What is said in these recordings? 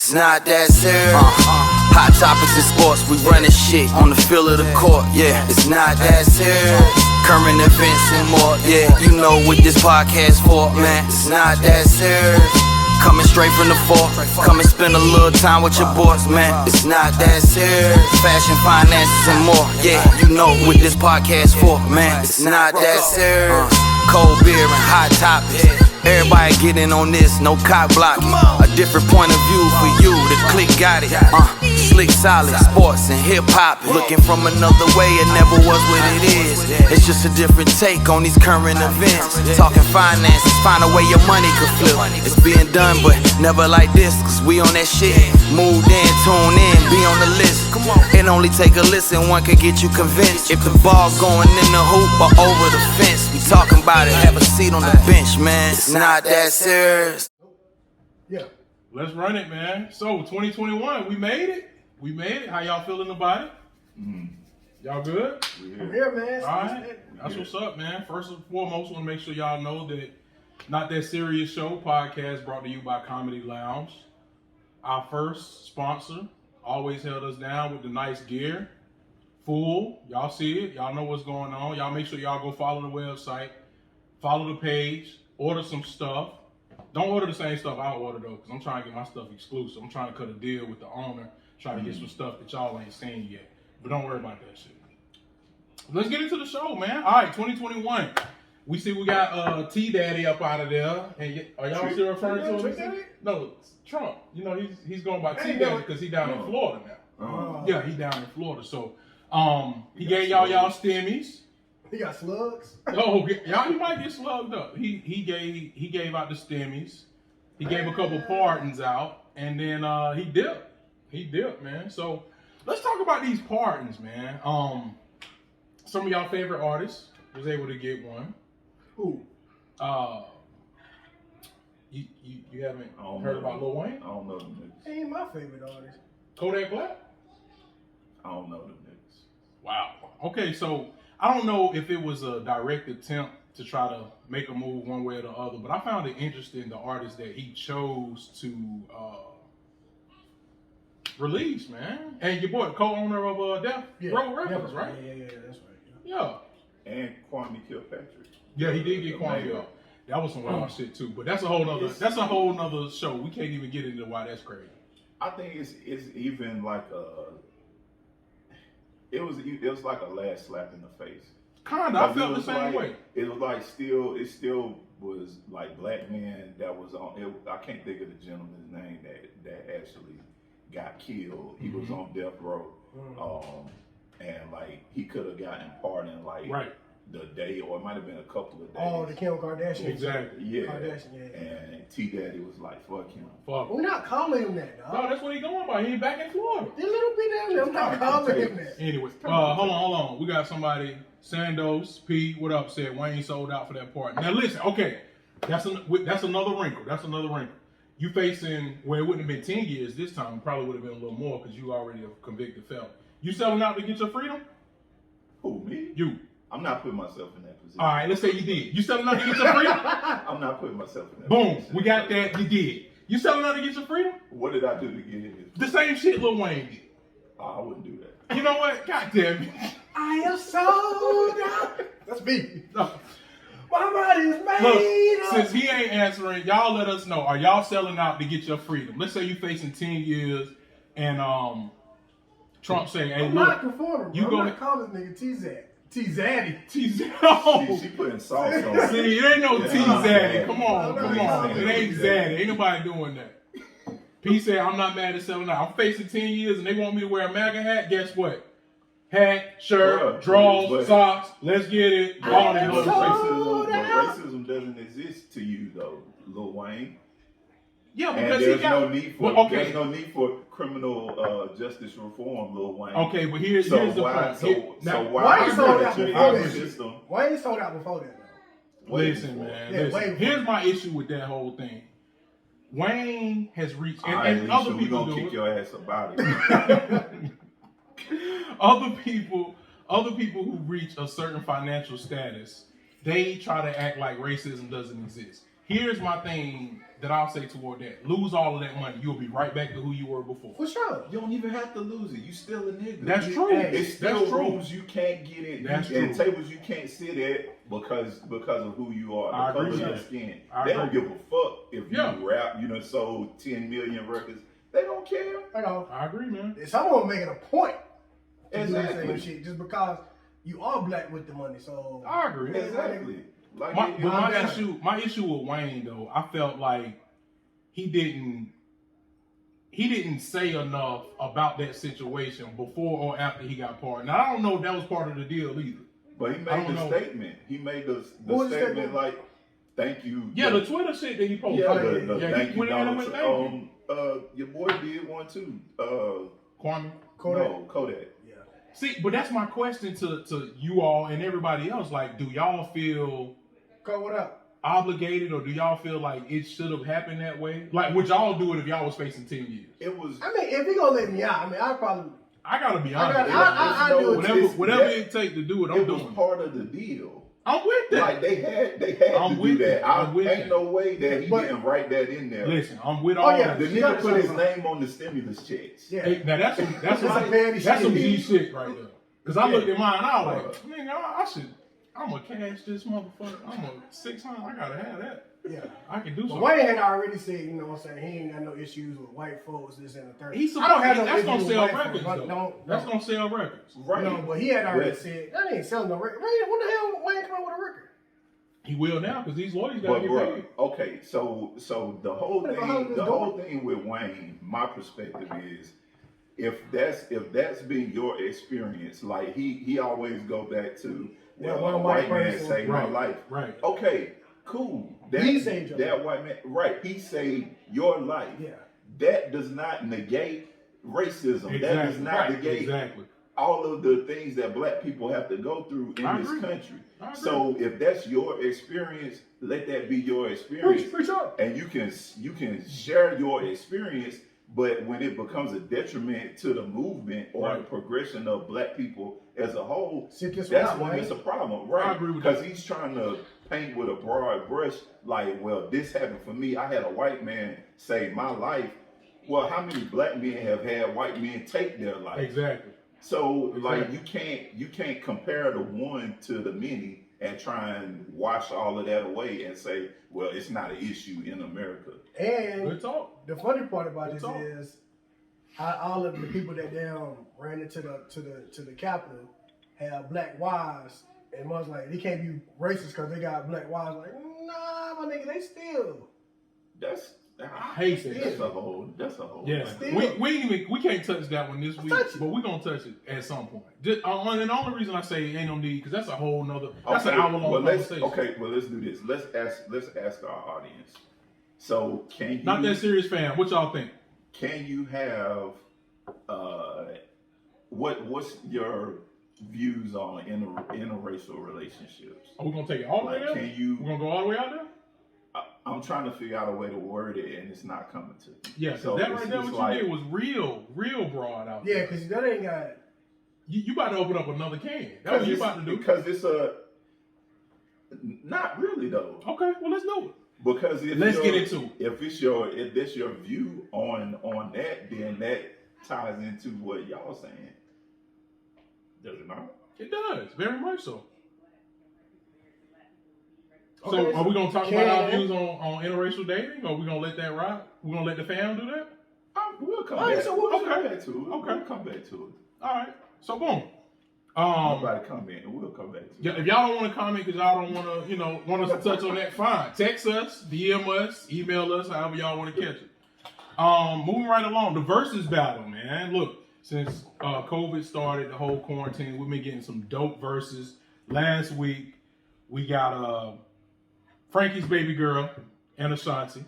It's not that serious. Hot topics in sports, we running shit on the field of the court. Yeah, it's not that serious. Current events and more. Yeah, you know what this podcast for, man. It's not that serious. Coming straight from the fort. Come and spend a little time with your boys, man. It's not that serious. Fashion, finances, and more. Yeah, you know what this podcast for, man. It's not that serious. Cold beer and hot topics. Everybody getting on this, no cock blocking. A different point of view for you, the clique got it. Slick, solid, sports and hip hop. Looking from another way, it never was what it is. It's just a different take on these current events. Talking finances, find a way your money could flip. It's being done, but never like this, cause we on that shit. Moved in, tune in, be on the list. It only take a listen, one can get you convinced. If the ball going in the hoop or over the fence, we talking about it, have a seat on the bench, man. It's not that serious. Yeah. Let's run it, man. So 2021, we made it. We made it. How y'all feeling about it? Y'all good? I'm here, man. All right. That's what's up, man. First and foremost, want to make sure y'all know that Not That Serious Show podcast brought to you by Comedy Lounge. Our first sponsor always held us down with the nice gear. Full. Y'all see it. Y'all know what's going on. Y'all make sure y'all go follow the website. Follow the page. Order some stuff. Don't order the same stuff I order, though, because I'm trying to get my stuff exclusive. I'm trying to cut a deal with the owner. Trying to get some stuff that y'all ain't seen yet. But don't worry about that shit. Let's get into the show, man. All right, 2021. We see we got T Daddy up out of there. And are y'all still referring to him? No, Trump. You know, he's going by T Daddy because he's down in Florida now. Yeah, he's down in Florida. So he gave y'all stimmies. He got slugs. Oh, y'all, he might get slugged up. He gave out the stimmies. He gave a couple pardons out, and then he dipped. He dipped, man. So let's talk about these pardons, man. Some of y'all favorite artists was able to get one. Who? You haven't heard about Lil Wayne? I don't know them niggas. He ain't my favorite artist. Kodak Black? I don't know them niggas. Wow. Okay, so I don't know if it was a direct attempt to try to make a move one way or the other, but I found it interesting the artist that he chose to release, man. And your boy, co-owner of Death Row Records, right? Yeah, that's right. Yeah. And Kwame Kilpatrick. Yeah, he did get Kwame up. That was some wild shit too, but that's a whole nother show. We can't even get into why that's crazy. I think it's even like it was like a last slap in the face. Kinda, I felt the same way. It was like it still was like black men that was on. I can't think of the gentleman's name that actually got killed. He was on death row, and like he could have gotten pardoned like the day, or it might have been a couple of days. Oh, the Kim Kardashian. Exactly. Yeah. Kardashian, yeah. And T Daddy was like, "Fuck him." Fuck. We're not calling him that, dog. No, that's what he going by. He back in Florida. A little bit down there. I'm not calling him that. Anyway, hold on. We got somebody, Sandos P. What up? Said Wayne sold out for that part. Now listen, okay, that's another wrinkle. That's another wrinkle. You facing, well, it wouldn't have been 10 years this time. It probably would have been a little more because you already a convicted felon. You selling out to get your freedom? Who, me? You. I'm not putting myself in that position. All right, let's say you did. You selling out to get your freedom? I'm not putting myself in that Boom, position. we got that. You did. You selling out to get your freedom? What did I do to get it? The same shit Lil Wayne did. Oh, I wouldn't do that. You know what? God damn it. I am sold out. That's me. No. My body's made Look, up. since he ain't answering, y'all let us know. Are y'all selling out to get your freedom? Let's say you facing 10 years and Trump saying, hey, I'm look, not conforming, bro. you I'm gonna not calling this nigga T-Zaddy. T-Zaddy. She putting sauce on. See, it ain't no Yeah, T-Zaddy. nah, Come on. nah, It ain't Zaddy. Ain't nobody doing that. P said, I'm not mad at selling out. I'm facing 10 years and they want me to wear a MAGA hat. Guess what? Hat, shirt, drawers, socks. Let's get it. All that But other shit. racism doesn't exist to you though, Lil Wayne. Yeah, And because there's he got no need for there's no need for criminal justice reform, Lil Wayne. Okay, but here's the point. Why you sold out before that shit? system? Why you sold out before that though? Listen, man. Yeah, listen. Here's my issue with that whole thing. Wayne has reached, All right, and other we people gonna do kick it. your ass about it. Other people who reach a certain financial status, they try to act like racism doesn't exist. Here's my thing that I'll say toward that. Lose all of that money. You'll be right back to who you were before. For sure. You don't even have to lose it. You still a nigga. That's true. Hey, It's still That's true. rooms you can't get in. That's and true. tables you can't sit at because of who you are, I the color agree of with your skin. I They don't agree. give a fuck if Yeah. you rap, sold 10 million records. They don't care. I know. I agree, man. Someone making a point to do this Exactly. same shit just because you are black with the money. So I agree. Exactly. Like But my down. issue with Wayne though, I felt like he didn't say enough about that situation before or after he got pardoned. Now, I don't know if that was part of the deal either. But he I made don't the know. statement. He made the What was the statement statement? like, "Thank you." Yeah, the Twitter shit that he posted. yeah, Yeah, thank he you, went in and Donald went Trump. thank you. Your boy did one too. Kwame. Kodak. No, Kodak. Yeah. See, but that's my question to you all and everybody else. Like, do y'all feel Cole, what up? obligated, or do y'all feel like it should have happened that way? Like, would y'all do it if y'all was facing 10 years? It was. I mean, if he gonna let me out, I mean, I probably. I gotta be I honest. I do it. Whatever it take to do it, I'm It was doing. part of the deal. I'm with that. Like they had I'm to do with that. it. I'm with ain't it. no way that he But- didn't write that in there. Listen, I'm with all yeah, that. The shit. you nigga gotta put his show name on the stimulus checks. Yeah. Hey, now that's some That's some G shit. shit right there. Cause I looked at mine and I was like, nigga, I'm gonna cash this motherfucker. I'm a 600. I gotta have that. Yeah. I can do But something. Wayne had already said, you know what I'm saying, he ain't got no issues with white folks, this and the third. He's I don't have no that's issues gonna with sell white records folks. though. Don't- That's don't. gonna sell records. Right. No, but he had already But- said, that ain't selling no record. When the hell Wayne come out with a record? He will now because these lawyers gotta But get bro, paid. okay, so the whole What the thing, hell is the going whole thing with Wayne, my perspective is, if that's been your experience, like he always go back to, Yeah, well, one a white white man person. saved my Right, life. right. Okay, cool. He saved your that life. white man, right? He saved your life. Yeah. That does not negate racism. That does not negate Exactly. all of the things that black people have to go through in I this agree. country. I agree. So if that's your experience, let that be your experience. For sure. And you can share your experience, but when it becomes a detriment to the movement or the Right. progression of black people as a whole, Sit this that's one out, when man. it's a problem, I right? agree with Because that. he's trying to paint with a broad brush, like, well, this happened for me. I had a white man save my life. Well, how many black men have had white men take their life? Exactly. So like Exactly. you can't compare the one to the many and try and wash all of that away and say, well, it's not an issue in America. And Good talk. the funny part about this Good talk. is how all of the people that ran into the Capitol have black wives, and was like, they can't be racist because they got black wives. Like, nah, my nigga, they still. I hate that. That's a whole. Yeah, Still. we can't touch that one this week, Touch it. but we're gonna touch it at some point. Just, and the only reason I say ain't no need because that's a whole nother. That's an hour long well, conversation. let's do this. Let's ask our audience. So can you Not that serious, fam. What y'all think? can you have what's your views on interracial relationships? Are we gonna take it all the way Like, there? can you? We're gonna go all the way out there? I'm trying to figure out a way to word it, and it's not coming to me. Yeah, So that it's- right there, it's what like- you did was real broad out Yeah, there. because that ain't got. You about to open up another can. That's what you about to do. Because it's not really though. Okay, well let's do it. Because if Let's your- get into it. If that's your view on that, then that ties into what y'all saying. Does it not? It does, very much so. So Okay, are we gonna talk about our can- views on interracial dating, or we gonna let that ride? We gonna let the fam do that? We'll come All right, back. so we'll We'll come come back back to it. Okay. We'll come back to it. All right. So boom. Nobody comment, and we'll come back to it. Yeah, if y'all don't want to comment because y'all don't want to, want us to touch on that, fine. Text us, DM us, email us, however y'all want to catch it. Moving right along, the versus battle, man. Look, since COVID started, the whole quarantine, we've been getting some dope verses. Last week, we got Frankie's baby girl and Ashanti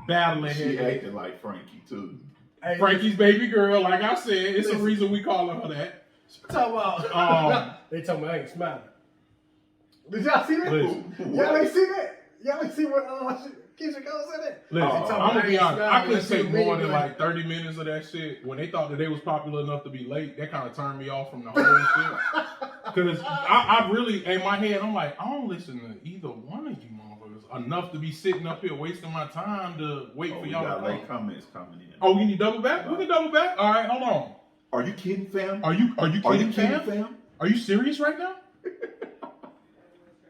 battling She head. acting like Frankie too. Hey, Frankie's baby girl, like I said, it's a reason we calling her that. talking about. They talking about I ain't smiling. Did y'all see that? Listen. Y'all ain't see that? Y'all ain't see what Keisha Cole said that? Listen, They talking I'm about gonna be ain't honest. I smiling. couldn't Let's see take what more men than doing. like 30 minutes of that shit. When they thought that they was popular enough to be late, that kind of turned me off from the whole shit. Because I really, in my head, I'm like, I don't listen to either one of you motherfuckers enough to be sitting up here wasting my time to wait for We y'all got to late come. comments coming in. Oh, you need double back? We can double back. All right, hold on. Are you kidding, fam? Are you kidding, fam? fam? Are you serious right now?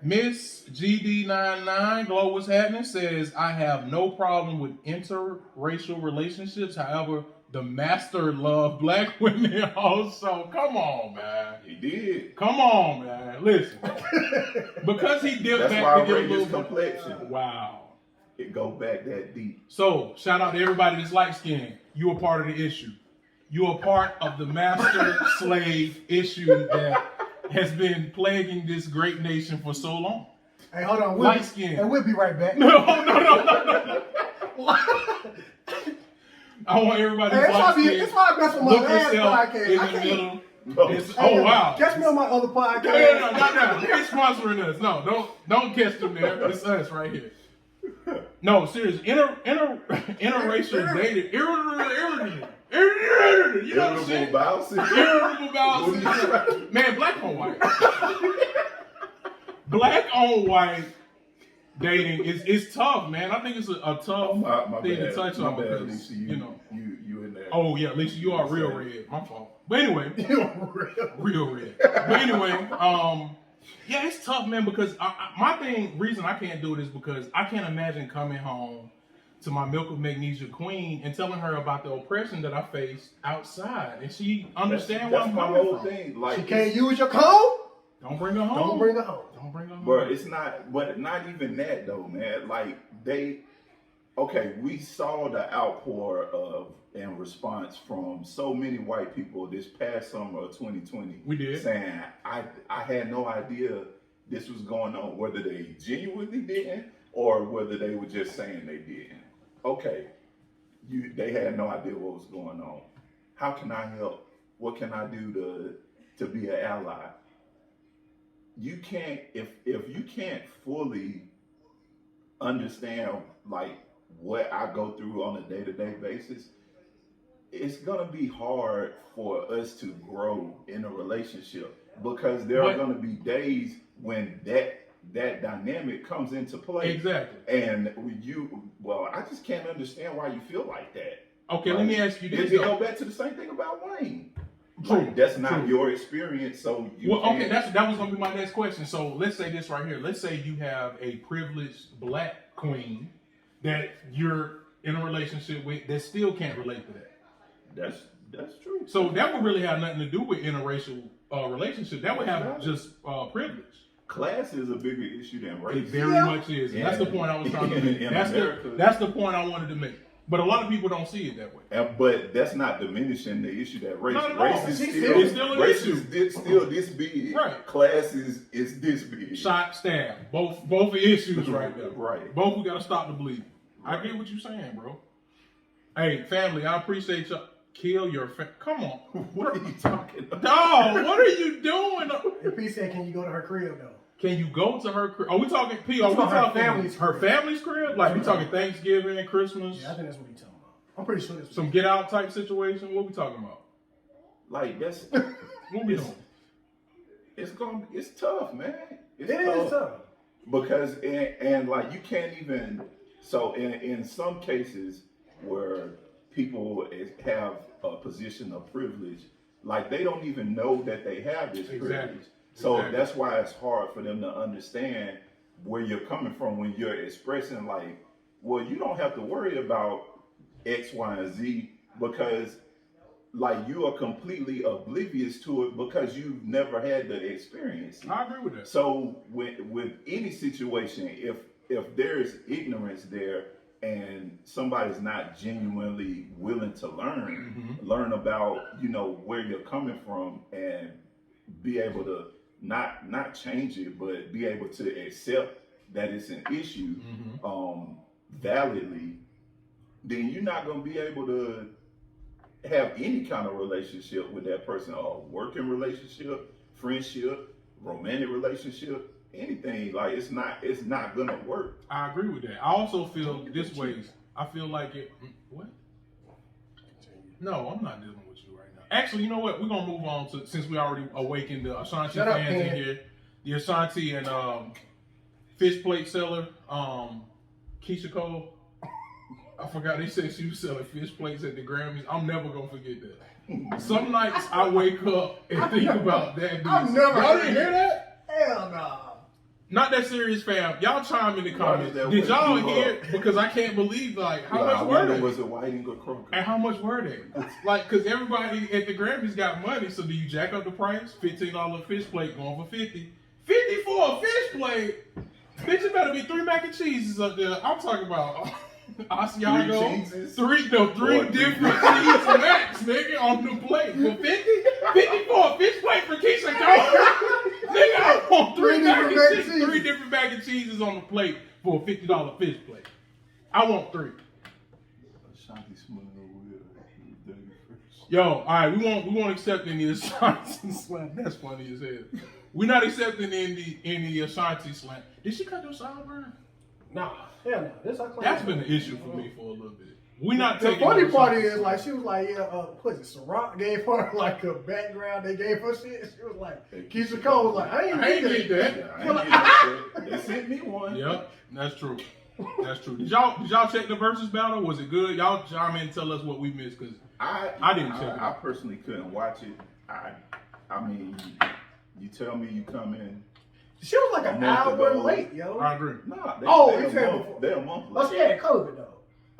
Miss GD99, Glow What's Happening, says, I have no problem with interracial relationships. However, the master loved black women also. Come on, man. He did. Come on, man. Listen. Because he dipped That's back why to I get a rate little his bit. complexion. Wow. It go back that deep. So, shout out to everybody that's light skinned. You are part of the issue. You are part of the master-slave issue that has been plaguing this great nation for so long. Hey, hold on. Light skin. And we'll be right back. No. I want everybody Hey, to light skin. that's why I mess with my Look last yourself podcast. in I the can't. middle. No. It's, Hey, oh, wow. Catch me on my other podcast. No, not now. They ain't sponsoring us. No, don't catch them there. It's us right here. No, serious. Interracial dating. You know what I'm saying? Irritable bowel syndrome. Irritable bowel What are you trying syndrome. Man, black on white. Black on white dating is tough, man. I think it's a tough My thing bad. to touch My on. bad, Because, Lisa. you know. You in there. Oh yeah, Lisa, you are real red. My fault. But anyway, real red. But anyway, yeah, it's tough, man. Because reason I can't do it is because I can't imagine coming home to my Milk of Magnesia queen and telling her about the oppression that I faced outside, and she understand where That's I'm my coming whole from. thing. Like, She can't use your code? Don't bring her home. Don't bring her home. Don't bring her home. But it's not. But not even that though, man. Like we saw the outpour of and response from so many white people this past summer of 2020. We did. Saying I had no idea this was going on, whether they genuinely didn't or whether they were just saying they didn't. Okay, they had no idea what was going on. How can I help? What can I do to be an ally? You can't if you can't fully understand like what I go through on a day-to-day basis, it's gonna be hard for us to grow in a relationship because there are gonna be days when that dynamic comes into play. Exactly. And I just can't understand why you feel like that. Okay, let me ask you this. It go back to the same thing about Wayne. True, Like, that's not true. your experience, so you Okay, can't. that was gonna be my next question. So let's say this right here. Let's say you have a privileged black queen that you're in a relationship with that still can't relate to that. That's true. So that would really have nothing to do with interracial relationship. That would have just privilege. Class is a bigger issue than race. It very much is. And that's the point I was trying to make. In That's America. that's the point I wanted to make. But a lot of people don't see it that way. But that's not diminishing the issue that race. Not at all. Race is It's still, still an race issue. is still this big. Right. Class is this big. Shot, stab. Both are issues right there. Right. Both we gotta stop the bleeding. I get what you're saying, bro. Hey, family, I appreciate y'all. Kill your come on. What are you talking about? Dog, what are you doing? And P said, can you go to her crib, though? Can you go to her crib? Are we talking P? Are we talking her talking family's her crib. family's crib? Like we talking Thanksgiving, Christmas, Yeah, I think that's what he's talking about. I'm pretty sure that's some get out type situation? What we talking about? Like that's What we doing? it's tough, man. It's It is tough. Because and like you can't even so in some cases where people have a position of privilege, like they don't even know that they have this privilege. So Exactly. that's why it's hard for them to understand where you're coming from when you're expressing like, well, you don't have to worry about X, Y, and Z because like you are completely oblivious to it because you've never had the experience. I agree with that. So with any situation, if there's ignorance there and somebody's not genuinely willing to learn about, where you're coming from and be able to not change it, but be able to accept that it's an issue validly, then you're not going to be able to have any kind of relationship with that person, a working relationship, friendship, romantic relationship, anything. Like it's not gonna work. I agree with that. I also feel this way. I feel like it. What? No, I'm not dealing with you right now. Actually, you know what? We're gonna move on to since we already awakened the Ashanti Shut up, fans in man. here. The Ashanti and fish plate seller, Keisha Cole. I forgot they said she was selling fish plates at the Grammys. I'm never gonna forget that. Some nights I wake up and think about that. I've never Y'all heard didn't hear that? Hell no. Not that serious, fam. Y'all chime in the comments. that Did y'all wake you hear? up? Because I can't believe how I much were wonder, they? was it Whiting or Kroger? And how much were they? Like, because everybody at the Grammys got money, so do you jack up the price? $15 fish plate going for $50. $50 for a fish plate? Bitch, it better be 3 mac and cheeses up there. I'm talking about Asiago. Three different cheese macs, nigga, on the plate. For 50? 50 for a fish plate for Keisha Cole? Nigga, I want 3 different mac and cheeses on the plate for a $50 fish plate. I want 3. Ashanti smelling weird. Dirty fish. Yo, all right, we won't accept any Ashanti slam. That's funny as hell. We're not accepting any Ashanti slam. Did she cut your sideburn? Nah, hell no. This our claim. That's been an issue for me for a little bit. We not The taking funny no part Ashanti is, like, she was like, yeah, what is it, Ciroc gave her, like, a background. They gave her shit. She was like, Keisha Cole was like, I ain't get that. Yeah, I ain't getting that shit. They sent me one. Yep, that's true. That's true. Did y'all check the versus battle? Was it good? Y'all chime in and tell us what we missed, because I didn't check it. I personally couldn't watch it. I mean, you tell me you come in. She was like an month hour ago. late, yo. I agree. Nah, You said before. they're a month Oh, late. she had COVID, though.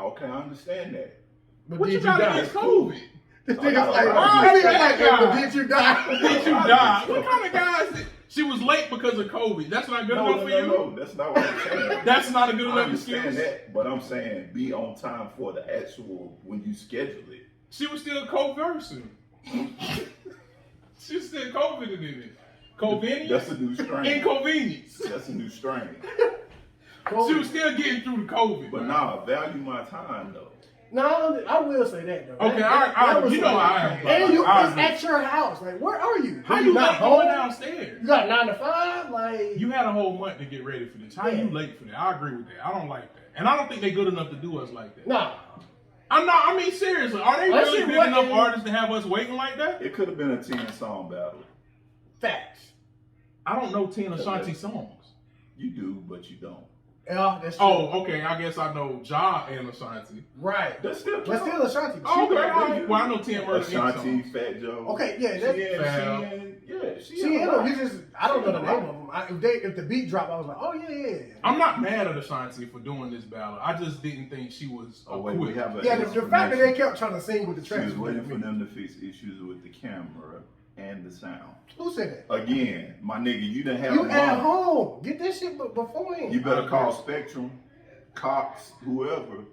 Okay, I understand that. But What did you you got die? against COVID? This I nigga's got like, a lot why? of Nigga's like, respect. but did you die? Did you die? What kind of guys? She was late because of COVID. That's not good enough for you? No, that's not what I'm saying. That's not a good I enough understand excuse. that, but I'm saying be on time for the actual when you schedule it. She was still conversing. She was still COVID in it. Convenience? That's a new strain. Inconvenience. That's a new strain. She was still getting through the COVID. But man. nah, value my time though. No, I will say that, though. Okay, That was you know like- I am. And you I was agree. at your house. Like, where are you? How you not late going home? downstairs? You got 9 to 5? Like, You had a whole month to get ready for this. How Yeah. you late for that? I agree with that. I don't like that. And I don't think they're good enough to do us like that. nah. I'm not, I mean, seriously, are they That really shit big wasn't- enough artists to have us waiting like that? It could have been a 10-song battle. Facts. I don't know 10 Ashanti songs. You do, but you don't. Yeah, that's true. Oh, okay. I guess I know Ja and Ashanti. Right. That's still But still Ashanti. Oh, okay. got All right. you. Well, I know 10 Murder Inc. Ashanti, songs. Fat Joe. Okay, yeah, that's She in in them. You just, I don't know the She name in of them. If the beat dropped, I was like, oh yeah. I'm not mad at Ashanti for doing this battle. I just didn't think she was Oh wait, we equipped. have a Yeah, the fact that they kept trying to sing with the She tracks. was waiting for them to fix issues with the camera and the sound. Who said that? Again, my nigga, you didn't have You a at month. home. Get this shit beforehand. You better call Spectrum, Cox, whoever.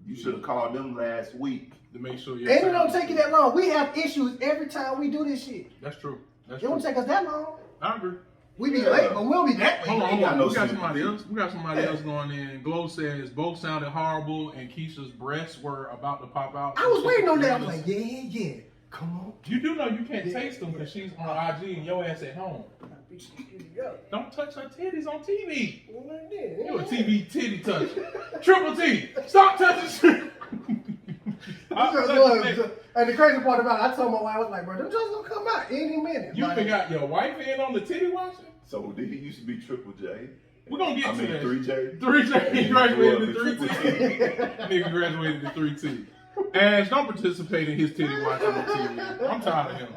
You should have called them last week. To make sure you're And it don't take you that long. We have issues every time we do this shit. That's true. That's It true. won't take us that long. I agree. We be Yeah. late, but we'll be that Hold late. on, got hold on. no We got sympathy. somebody else. We got somebody else going in. Glow says both sounded horrible and Keisha's breasts were about to pop out. I was waiting on that. I was like, yeah. Come on. You do know you can't taste them because she's on IG and your ass at home. Don't touch her titties on TV. You a TV titty toucher. Triple T. Stop touching. And the crazy part about it, I told my wife, I was like, bro, them just gonna come out any minute. You like, forgot your wife in on the titty washing? So did he used to be Triple J? We're gonna get I to mean that. 3J? 3J. He graduated to Triple 3T. Nigga graduated to 3T. Ash, don't participate in his titty watching on TV. I'm tired of him.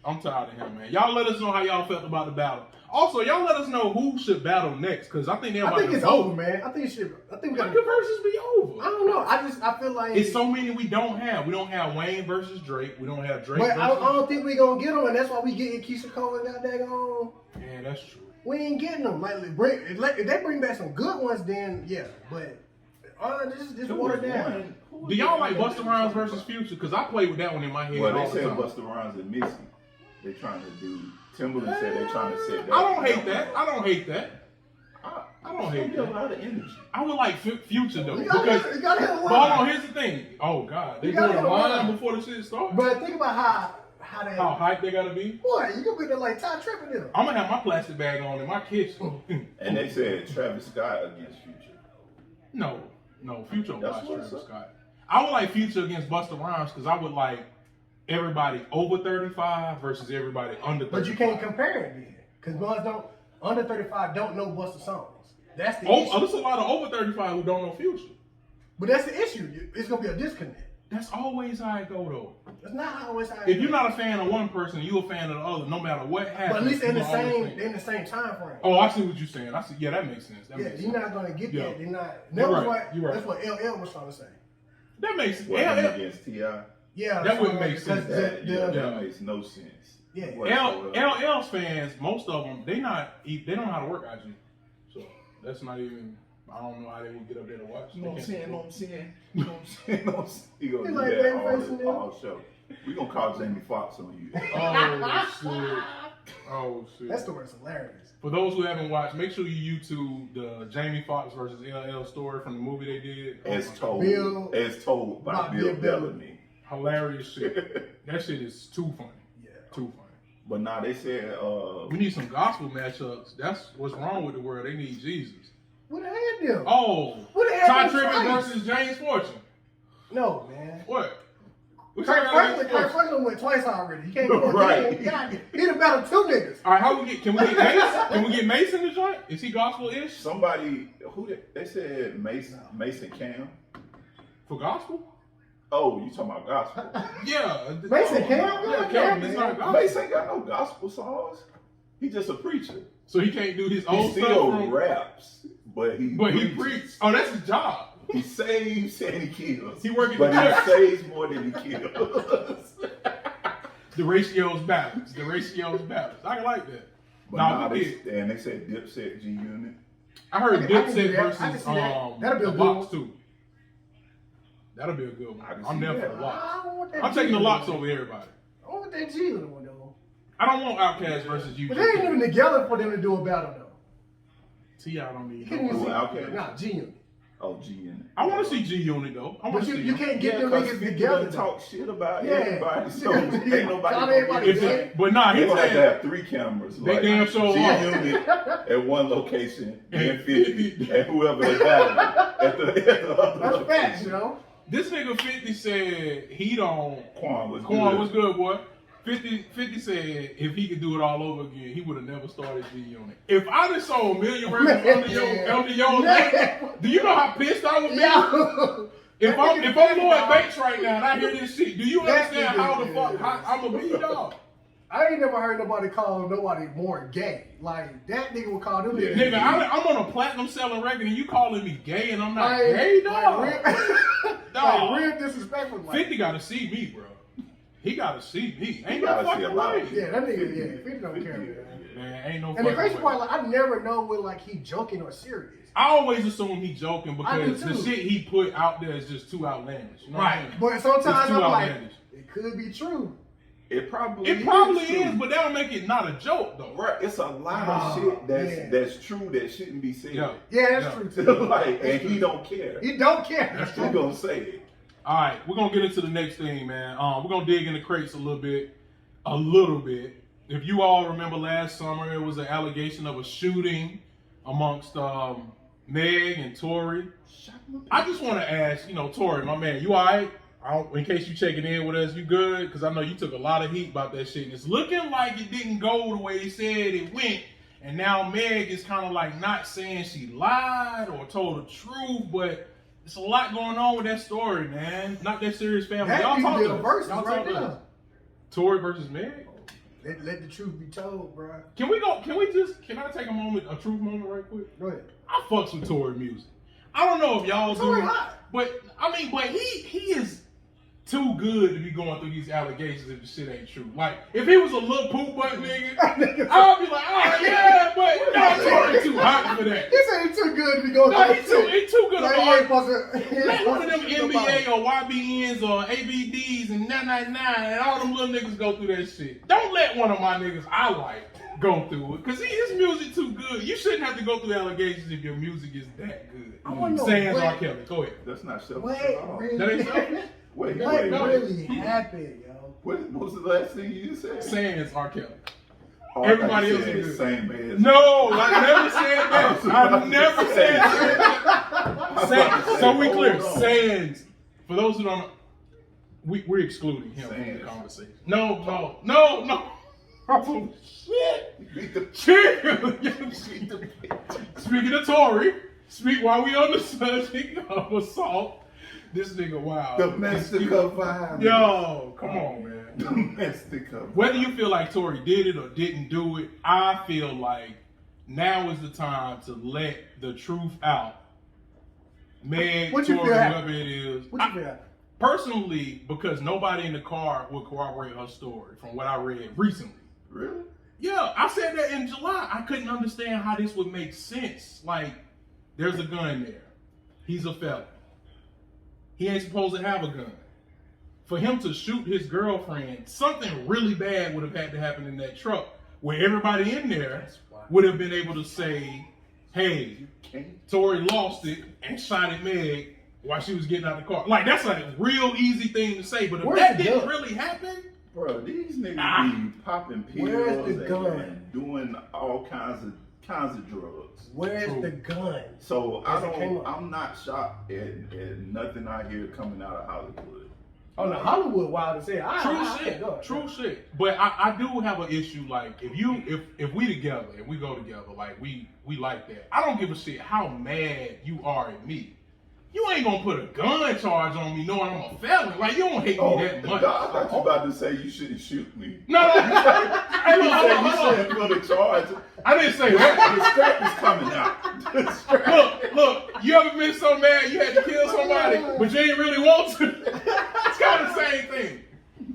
I'm tired of him, man. Y'all let us know how y'all felt about the battle. Also, y'all let us know who should battle next, because I think they're I about think to it's vote. over, man. I think we When got the verses be over? I don't know. I feel like It's so many we don't have. We don't have Wayne versus Drake. We don't have Drake But versus... I don't think we gonna get them, and that's why we getting Keisha Cole and got that on. Yeah, that's true. We ain't getting them. Like, if they bring back some good ones, then yeah. But this watered down. Do y'all like Busta Rhymes versus Future? Because I play with that one in my head Well, all they the said time. Busta Rhymes and Missy. They trying to do. Timberland said they trying to set that. I don't hate that. I don't hate that. I don't hate A that. lot of energy. I would like Future though. You Because, gotta hit a but hold on, line. here's the thing. Oh God, they You doing gotta a hit a line line. before the shit starts. But think about how that. How hype they gotta be. Boy, you can put that like Ty Trippin' in them. I'm gonna have my plastic bag on in my kitchen. And they said Travis Scott against Future. No, Future will That's watch what's Travis up. Scott. I would like Future against Busta Rhymes because I would like everybody over 35 versus everybody under 35. But you can't compare it then, because ones under 35 don't know Busta songs. That's the Oh, issue. there's a lot of over 35 who don't know Future. But that's the issue. It's gonna be a disconnect. That's always how it go though. That's not always how. If you're not a fan of one person, you're a fan of the other, no matter what happens. but at least in you the gonna always same think- in the same time frame. Oh, I see what you're saying. I see. Yeah, that makes sense. That yeah, makes you're sense. not gonna get Yeah. that. They're not. You're That was right. what. You're right. That's what LL was trying to say. That makes sense. What him LL, against T.I.? Yeah, That wouldn't because make sense. the- Yeah, the- that makes no sense. Yeah. LL's fans, most of them, they don't know how to work IG. So that's not even. I don't know how they would get up there to watch. You know what I'm They saying? can't- Know what I'm saying? You know what I'm saying? You know what I'm saying? He gonna He do like that Babyface and them. all show. We gonna call Jamie Foxx on you. Oh shit! Oh shit! That story's hilarious. For those who haven't watched, make sure you YouTube the Jamie Foxx versus LL story from the movie they did. Oh As my told, Bill- as told by Bill Bellamy. Hilarious shit. That shit is too funny. Yeah. Too funny. But now they said, We need some gospel matchups. That's what's wrong with the world. They need Jesus. What the hell, them? Oh, What the hell? Todd them Tribbett twice? versus James Fortune. No, man. What? What's Kurt that Franklin, James Fortune? went twice already. He can't go Right. again. He done battled two niggas. All right, how we get? Can we get Mace? Can we get Mace in the joint? Is he gospel-ish somebody, they said Mason Cam. for gospel? Oh, you talking about gospel. Yeah. Mason Cam? Yeah, Cam is not gospel. Mason ain't got no gospel songs. He just a preacher. So he can't do his He own still stuff. raps, but he Preaches. Oh, that's his job. He saves and he kills. He working but the church. he saves more than he kills. The ratio's balanced. The ratio's balanced. I like that. But Nah, nah, we they, did. and they said Dipset G Unit. I heard I can do Dipset that. I can versus see that. That'll be a the good Locks one. too. That'll be a good one. I can I'm see never that. for the Locks. I don't want that I'm taking the G Locks one. over everybody. I don't want that G one though. I don't want Outkast versus you. But they ain't even together for them to do a battle though. T.I. don't need You can't even Who, see. Outkast? Nah, G Unit. Oh, G Unit. I want to see G Unit though. I want But to see you him. can't get Yeah, them 'cause niggas people together. done talk shit about Yeah. everybody, so ain't nobody Call gonna everybody get If together. it, but nah, he They gonna have to said have 3 cameras. They damn sure G are. Unit at one location, And and 50, 50. and whoever they battle at the other That's location. facts, you know. this nigga 50 said he don't. Quan was Quan good. was good, boy. 50 said if he could do it all over again, he would have never started G Unit. If I just sold a million records under your Man. do you know how pissed I would be? Yeah. If I'm Lloyd Banks right now and I hear this shit, do you That understand nigga, how the fuck yeah. I'm a big dog? I ain't never heard nobody call nobody more gay. Like that nigga would call them Yeah. niggas. Nigga, I'm on a platinum selling record and you calling me gay and I'm not Like, gay, dog. real, Dog. like real disrespectful. Like, 50 gotta see me, bro. He gotta see me. Ain't no gotta see fucking a lot way. of yeah, that nigga, yeah, 50 don't care, man. Man, ain't no And the fucking crazy way. part, like, I never know when like he joking or serious. I always assume he joking I do because the too. shit he put out there is just too outlandish. You know what I'm saying? But sometimes It's too I'm like, outlandish. it could be true. It probably It probably true. is, but that don't make it not a joke though. Right, it's a lot of Oh, shit man. that's true that shouldn't be said. Yeah. Yeah, that's Yeah. true too. like, That's and true. he don't care. He don't care. That's He true. gonna say it. All right, we're gonna get into the next thing, man. We're gonna dig in the crates a little bit. If you all remember last summer, it was an allegation of a shooting amongst Meg and Tory. I just want to ask, Tory, my man, you all right? In case you checking in with us, you good? Because I know you took a lot of heat about that shit. And it's looking like it didn't go the way he said it went. And now Meg is kind of like not saying she lied or told the truth, but it's a lot going on with that story, man. Not that serious, family. That Y'all need to talk be to a us. versus Y'all right talk to now. us. Tory versus Meg? Let the truth be told, bro. Can I take a truth moment right quick? Go ahead. I fucks with Tory music. I don't know if y'all Tory do, hot. but he is too good to be going through these allegations if the shit ain't true. Like, if he was a little poop butt nigga, I'd be like, oh yeah, but no, Tory too hot for that. He said he's too good to be going No, through he too good of Like, an he ain't artist. supposed to. he ain't Let one of them supposed to shoot NBA nobody. or YBNs or ABDs and 999 and all them little niggas go through that shit. Don't let one of my niggas I like go through it. Cause his music too good. You shouldn't have to go through allegations if your music is that good. I wanna know Sans what- R. Kelly. Go ahead. That's not selfish What at all. really, That ain't selfish? Wait, what wait. really happened, yo? What was the last thing you just said? Sans R. Kelly. Oh, I thought Everybody you else said is good. same as. No, I never said that. I never said that. Sans, so we clear. Hold on. Sans. For those who don't know, we're excluding him from the Sans. conversation. No. Oh, shit. Beat the Speaking of Tory, while we on the subject of assault, this nigga wild. domestic violence. Yo, come on, man. Domestic violence. Whether you feel like Tory did it or didn't do it, I feel like now is the time to let the truth out. Meg, What you Tory, feel whoever it is. What you feel? Personally, because nobody in the car would corroborate her story from what I read recently. Really? Yeah, I said that in July. I couldn't understand how this would make sense. Like, there's a gun there. He's a felon. He ain't supposed to have a gun. For him to shoot his girlfriend, something really bad would have had to happen in that truck where everybody in there would have been able to say, hey, Tory lost it and shot at Meg while she was getting out of the car. Like, that's a real easy thing to say, but if Where's that the didn't gun? really happen, Bro, these niggas be popping Where's pills the gun? and doing all kinds of drugs. Where's True. the gun? So came up. I'm not shocked at nothing I hear coming out of Hollywood. Oh, no, Hollywood wild as hell. True shit. But I do have an issue. Like, if we together and we go together, like we like that. I don't give a shit how mad you are at me. You ain't gonna put a gun charge on me knowing I'm a felon. Like, you don't hate me that much. I thought you about to say you shouldn't shoot me. No. Hey, look, hold You on. shouldn't put a charge. I didn't say that. The strap is coming out. The strap. Look, you ever been so mad you had to kill somebody, but you ain't really want to? It's kind of the same thing.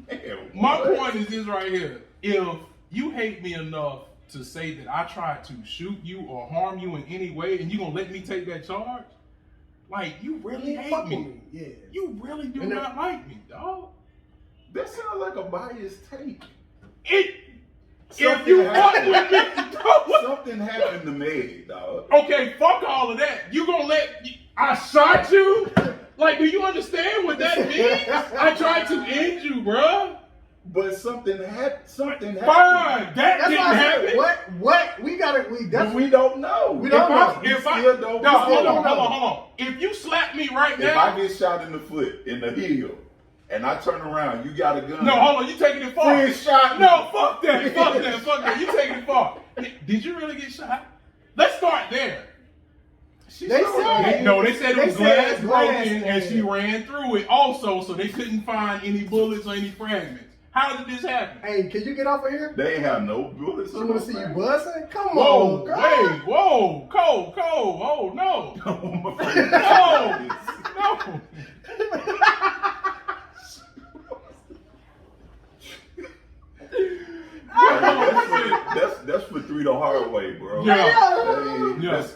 Man, My what? point is this right here. If you hate me enough to say that I tried to shoot you or harm you in any way and you gonna let me take that charge, like, you really hate me. Yeah. You really do And not like me, dog. That sounds like a biased take. If Something you fuck happened. with me, dog, Something happened to Meg, dog. okay, fuck all of that. You gonna I shot you? Like, do you understand what that means? I tried to end you, bruh. But something happened. Fine, that That's didn't why I happen. said, what? We But that's we don't know. We don't know. If I still don't- no, we still hold don't know. on. If you slap me right If I now, get shot in the foot, in the heel, and I turn around, you got a gun. no, hold on, you taking it far. Friend shot me. No, fuck that. You taking it far. Did you really get shot? Let's start there. They said No, they said it was glass broken and and she ran through it also, so they couldn't find any bullets or any fragments. How did this happen? Hey, can you get off of here? They ain't have no bullets. You want to see you buzzing? Come Whoa, on, girl. wait, whoa, Cole, oh no. No. No. That's for three the hard way, bro. Yeah. Hey, Yeah. that's-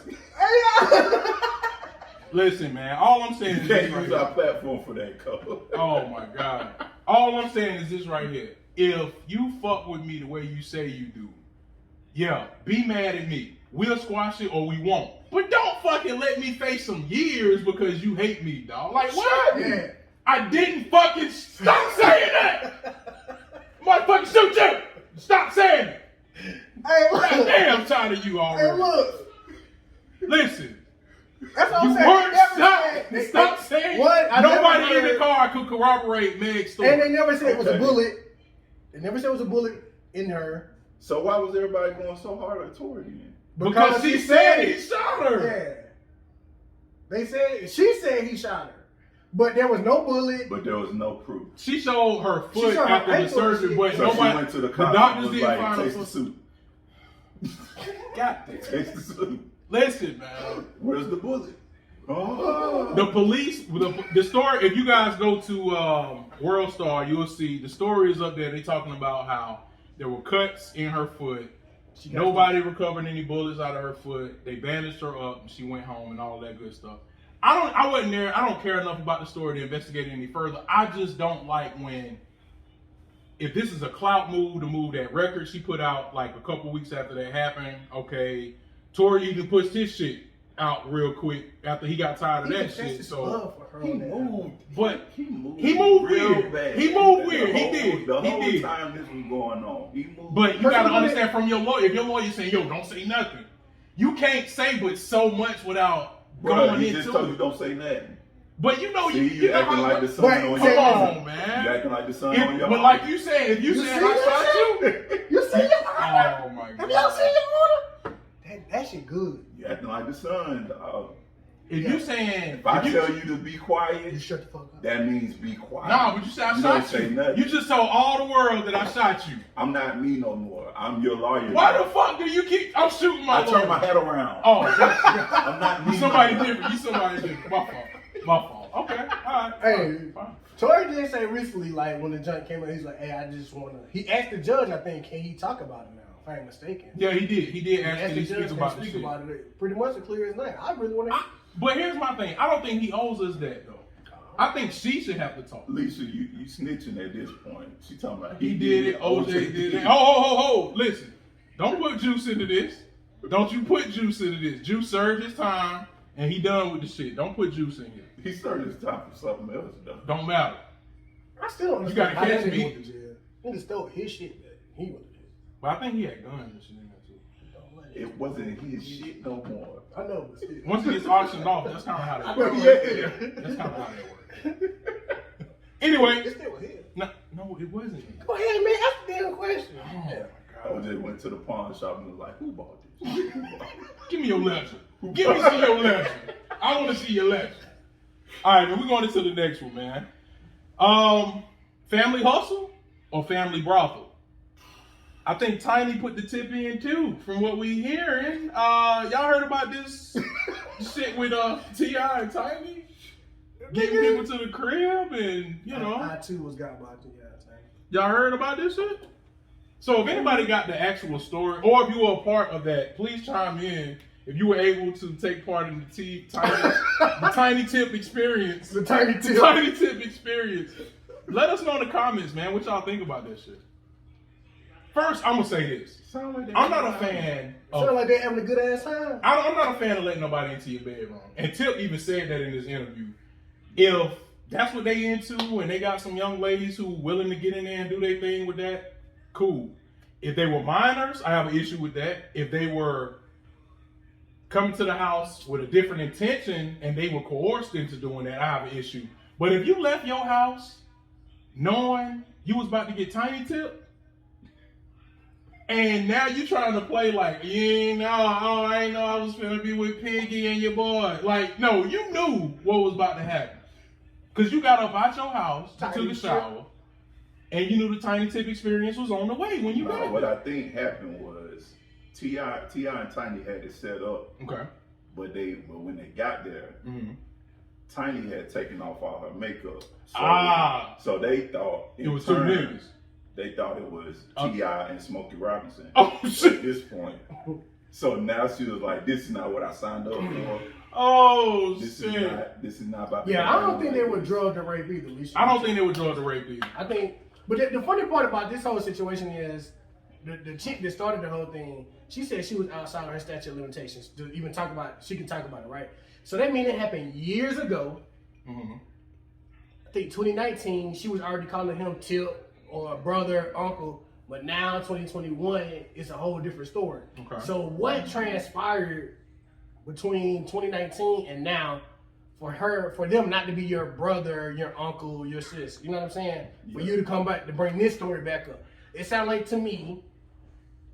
Listen, man, all I'm saying You is can't this right use here. our platform for that, Cole. Oh my God. All I'm saying is this right here. If you fuck with me the way you say you do, yeah, be mad at me. We'll squash it or we won't. But don't fucking let me face some years because you hate me, dog. Like, what? Yeah. I didn't fucking stop saying that. Motherfucker, shoot you. Stop saying it. Hey, God look. damn, I'm tired of you already. Hey, look. Listen. That's what You I'm saying. weren't They never stopped. said- Stop saying What? I nobody never in the heard- car could corroborate Meg's story. And they never said it was a Okay. bullet. They never said it was a bullet in her. So why was everybody going so hard at Tory then? because she said he shot her. Yeah. She said he shot her. But there was no bullet. But there was no proof. She showed her She foot showed her after the ankle. surgery, but So nobody. she went to the the cop doctors and was didn't like, find her taste the foot. suit. God damn. Taste the suit. Listen, man. Where's the bullet? Oh. The police, the story. If you guys go to World Star, you'll see the story is up there. They talking about how there were cuts in her foot. Nobody recovered any bullets out of her foot. They bandaged her up, and she went home, and all that good stuff. I wasn't there. I don't care enough about the story to investigate it any further. I just don't like when, if this is a clout move to move that record she put out like a couple weeks after that happened. Okay, Tory even pushed his shit out real quick after he got tired of that shit. So, He moved. but He moved real real bad. He moved The weird. whole- He did. The He whole did. time this was going on, he moved. But you But gotta you understand from your lawyer, if your lawyer saying, yo, don't say nothing, you can't say but so much without Bro, going he just into told you it. don't say nothing. But you know, See, you know acting how- like the son But- on come your on, You man. acting like the son on your But like you said, if you You said see I that shot you, You see your order? oh my Have y'all god. seen your order? That shit good. You acting like the son, dog. If Yeah. you saying, If I you, tell you to be You quiet, shut the fuck up. that means be quiet. nah, but you said I You don't shot say you. nothing. You just told all the world that I shot you. I'm not me no more. I'm your lawyer. Why the fuck do you keep? I'm shooting my. I turn lawyer. my head around. Oh, yeah. I'm not me. You somebody no more. different. You somebody different. My fault. My fault. Okay. All right. Hey. Fine. Tory did say recently, like when the judge came out, he's like, "Hey, I just wanna." He asked the judge, I think, can he talk about it now? If I ain't mistaken. Yeah, he did. He did He asked actually the judge, speak can about he this speak shit. about it. Pretty much clear as night. I really want to. But here's my thing. I don't think he owes us that though. I think she should have to talk. Lisa, you snitching at this point. She talking about He did it. OJ did it. Oh, listen. Don't put Juice into this. Don't you put Juice into this. Juice served his time and he done with the shit. Don't put Juice in here. He started his time for something else, though. Don't matter. I still don't You understand gotta how catch that nigga me. went to jail. Nigga stole his shit that he went to jail. But I think he had guns and shit in there too. Don't let it. It wasn't his shit no more. I know, but still. Once he gets auctioned off, that's kind of how that works. Yeah. That's kind of how that works. Anyway, It's still him. no, it wasn't. Go ahead, man. Ask the damn question. Oh my god. OJ went to the pawn shop and was like, "Who bought this? Who bought it?" Give me your lecture. Give me some of your lecture. I want to see your lecture. All right, man, we're going into the next one, man. Family hustle or family brothel? I think Tiny put the tip in too, from what we hearing. Y'all heard about this shit with T.I. and Tiny? Getting people to the crib and, you know. I too was got by T.I. Y'all heard about this shit? So if anybody got the actual story, or if you were a part of that, please chime in. If you were able to take part in the Tiny Tip experience. The tiny tip. Tiny Tip experience. Let us know in the comments, man, what y'all think about that shit. First, I'm going to say this. I'm not a fan Sound of... like they having a good ass time. I'm not a fan of letting nobody into your bedroom. And Tip even said that in his interview. If that's what they into and they got some young ladies who willing to get in there and do their thing with that, cool. If they were minors, I have an issue with that. If they were coming to the house with a different intention and they were coerced into doing that, I have an issue. But if you left your house knowing you was about to get Tiny Tip, and now you trying to play like, I ain't know I was finna be with Piggy and your boy. Like, no, you knew what was about to happen. Because you got up out your house, you took a shower, and you knew the Tiny Tip experience was on the way when you got What there. I think happened was T.I. and Tiny had it set up, Okay. but when they got there, Mm-hmm. Tiny had taken off all her makeup. So they thought It was two niggas. They thought it was T.I. and Smokey Robinson Oh, shit. at this point. So now she was like, "This is not what I signed up for. Oh, This shit. is not about." to Yeah, be I don't done think like they were this." drugged or raped either. Lisa. I don't think they would draw the rape either. I think, but the funny part about this whole situation is the chick that started the whole thing. She said she was outside of her statute of limitations to even talk about. She can talk about it, right? So that means it happened years ago. Mm-hmm. I think 2019. She was already calling him Tip or brother, uncle. But now 2021, it's a whole different story. Okay. So what transpired between 2019 and now for them not to be your brother, your uncle, your sis? You know what I'm saying? For you to come back to bring this story back up. It sounded like to me,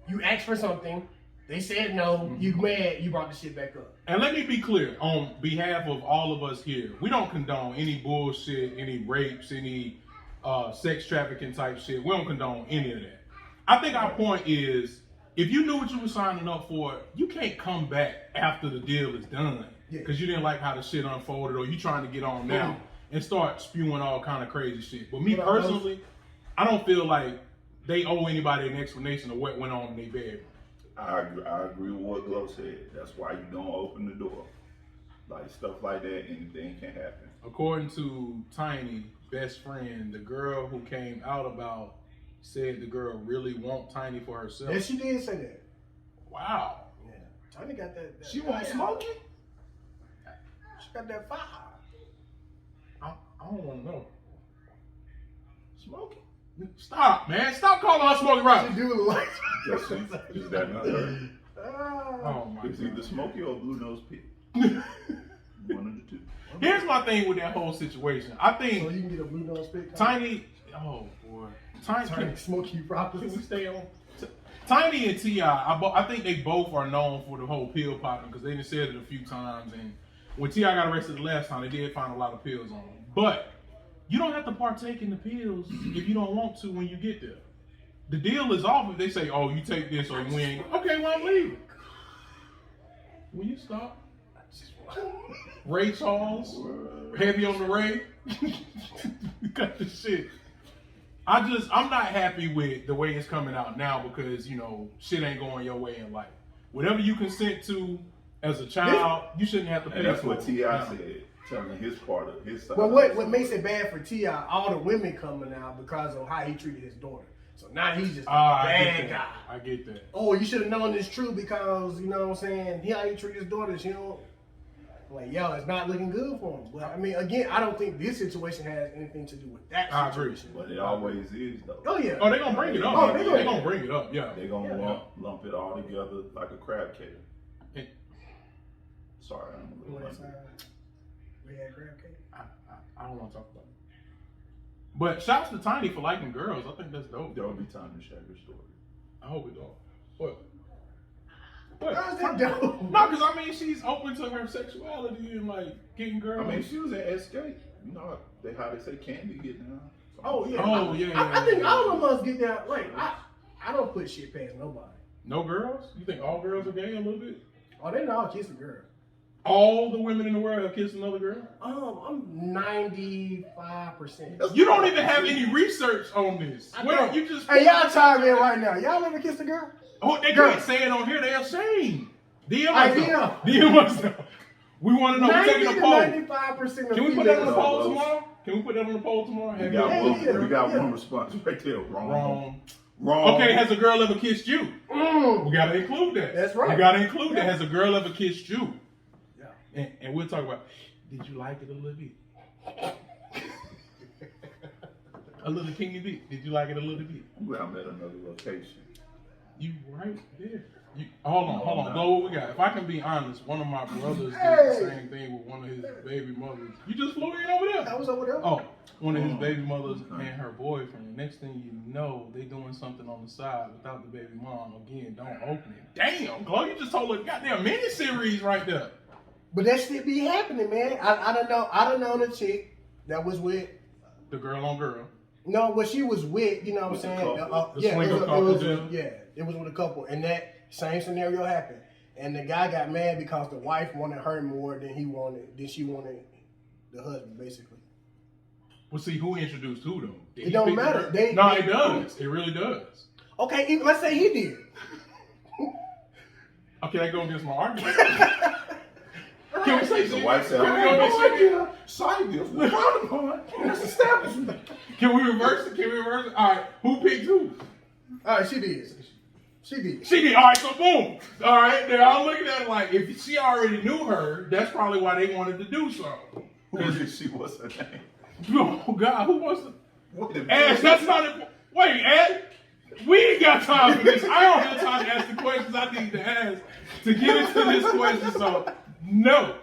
you asked for something, they said no, you mad, you brought the shit back up. And let me be clear, on behalf of all of us here, we don't condone any bullshit, any rapes, any sex trafficking type shit. We don't condone any of that. I think our point is, if you knew what you were signing up for, you can't come back after the deal is done because you didn't like how the shit unfolded, or you trying to get on now and start spewing all kind of crazy shit. But me personally, I don't feel like they owe anybody an explanation of what went on in their bedroom. I agree with what Glow said. That's why you don't open the door. Like stuff like that, anything can happen. According to Tiny, best friend, the girl who came out about said the girl really want Tiny for herself. Yeah, she did say that. Wow. Yeah, Tiny got that. She won't smoke it. She got that fire. I don't want to know. Smoke it. Stop, man. Stop calling her Smokey She Robinson. do like. Is that not her? Oh my It's either god. Smokey or Blue Nose Pig. One of the two. Here's my thing with that whole situation. I So think you can get a blue nose spit. Tiny. Oh boy, Tiny. Tiny smoky Can properties. we stay on? Tiny and T.I., I think they both are known for the whole pill popping because they just said it a few times. And when T.I. got arrested the last time, they did find a lot of pills on him. But you don't have to partake in the pills if you don't want to when you get there. The deal is off if they say, oh, you take this or you ain't. Okay, well, I'm leaving. Will you stop? Ray Charles, heavy on the Ray. Got the shit. I'm not happy with the way it's coming out now because, you know, shit ain't going your way in life. Whatever you consent to as a child, you shouldn't have to pay And that's for what it. T.I. said, telling his part of his side. But what makes it bad for T.I., all the women coming out because of how he treated his daughter. So now he's just a bad guy. I get that. Oh, you should have known this true because, you know what I'm saying, how he treat his daughters, you know. Like, yo, it's not looking good for him. But, I mean, again, I don't think this situation has anything to do with that I agree. situation. But it always is, though. Oh, yeah. Oh, they're going to bring it up. Oh, They're going to bring it up, yeah. They're going to lump it all together like a crab cake. Hey. Sorry, I'm a What little that hungry. sound? We had crab cake. I don't want to talk about it. But shouts to Tiny for liking girls. I think that's dope. There'll be time to share your story. I hope it don't. What? What? How's that dope? No, because I mean, she's open to her sexuality and like getting girls. I mean, she was at Escape. You know how they say Candy get down. Oh, yeah. Oh, yeah, I think yeah. all of us get down. Like, I don't put shit past nobody. No girls? You think all girls are gay a little bit? Oh, they know I'll kiss a girl. All the women in the world have kissed another girl? I'm 95%. You don't even have any research on this. Well, you just Hey, y'all chime in right now. Y'all ever kissed a girl? Oh, they Girl. can't say it on here. They're ashamed. DM I us. know. DM us. We want to know. We're 90 taking to a poll. 95% of Can we put that on the females- poll tomorrow? Can we put that on the poll tomorrow? We Have got, you- one, yeah, we got yeah. one response right there. Wrong. Wrong. Okay, has a girl ever kissed you? Mm. We gotta include that. That's right. We gotta include that. Has a girl ever kissed you? Yeah. And we'll talk about, did you like it a little bit? A little kingy bit. Did you like it a little bit? I'm glad I'm at another location. You right there. Hold on. Go what we got. If I can be honest, one of my brothers Hey. did the same thing with one of his baby mothers. You just flew in over there. I was over there. Oh, one of his baby mothers and her boyfriend. Next thing you know, they doing something on the side without the baby mom. Again, don't open it. Damn, Chloe, you just told a goddamn mini-series right there. But that shit be happening, man. I don't know. I don't know the chick that was with. The girl on girl. No, what she was with, you know what I'm With the saying? couple. The Yeah, swinger it was, couple, it was, yeah. it was with a couple, and that same scenario happened. And the guy got mad because the wife wanted her more than she wanted the husband, basically. Well, see, who introduced who, though? Did It he don't pick the matter. girl? They- No, they- it does. It really does. Okay, let's say he did. Okay, that goes against my argument. Can we say The shit? wife said, Can we "I go have against no shit? idea. Side deals were frowned upon in this establishment." Can we reverse it? All right, who picked who? All right, she did. She did. She did. All right, so boom. All right, they're all looking at it like if she already knew her, that's probably why they wanted to do so. Who did she? What's her name? Oh God, who wants to? What the Ash, that's not important. Wait, Ash, we ain't got time for this. I don't have time to ask the questions I need to ask to get into this question. So no.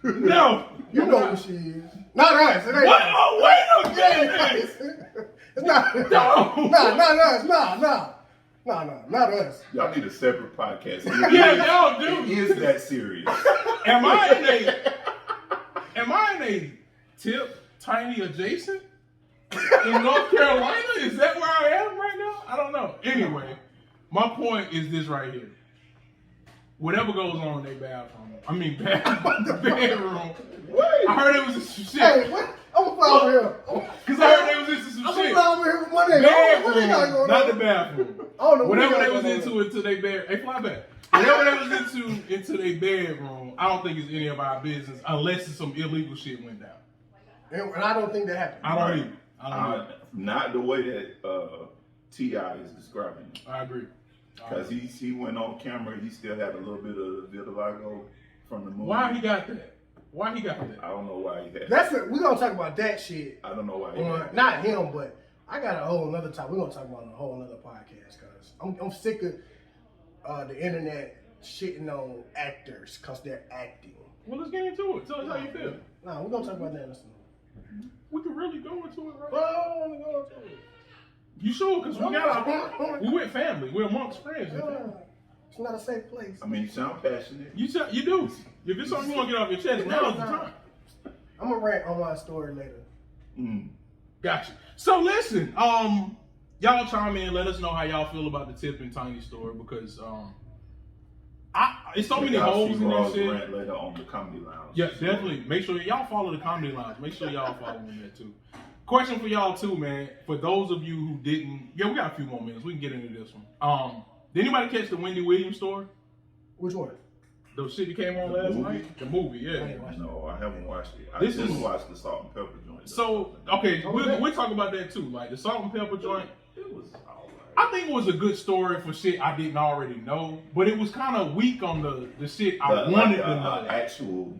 You know who she is. Not us. It ain't What? us. Oh, wait a It ain't minute. us. It's not. No. Not us. No, not us. Y'all need a separate podcast. Yeah, y'all do. It is that serious. Am I in a tip tiny adjacent in North Carolina? Is that where I am right now? I don't know. Anyway, my point is this right here. Whatever goes on in their bathroom, the bedroom. Wait. I heard it was some shit. Hey, what? I'm gonna fly over here. Because I heard they was into some I'm shit. gonna fly over here with my nigga. Bedroom, not the bathroom. Oh, no, Whatever we they got was that into their bed, hey, fly back. Whatever they was into their bedroom, I don't think it's any of our business unless some illegal shit went down. And I don't think that happened. I don't either. Not the way that T.I. is describing it. I agree. Because he went on camera, he still had a little bit of vitiligo from the movie. Why he got that? I don't know why he had We're gonna talk about that shit. I don't know why he had Not him, but I got a whole another topic. We're gonna talk about a whole another podcast because I'm sick of the internet shitting on actors because they're acting. Well, let's get into it. Tell us how you feel. Nah, we're gonna talk about that in a second. We can really go into it right Bro, now. I don't wanna go into it. You sure? Because we got we with family. We're amongst friends. and family. It's not a safe place. I mean, you sound passionate. You do. If it's something you want to get off your chest, now's the time. I'm gonna rant on my story later. Gotcha. So listen, y'all chime in. Let us know how y'all feel about the Tip and Tiny story because it's so many holes in that shit. Rant later on the Comedy Lounge. Yeah, definitely. Make sure y'all follow the Comedy Lounge. Make sure y'all follow them there too. Question for y'all too, man. For those of you who didn't, we got a few more minutes. We can get into this one. Did anybody catch the Wendy Williams story? Which one? The shit that came on last night? The movie, yeah. No, I haven't watched it. I This just is- watched the Salt and Pepper joint. So, okay, we'll talk about that too. Like the Salt and Pepper joint. It was alright. I think it was a good story for shit I didn't already know, but it was kind of weak on the shit I wanted to know. Actual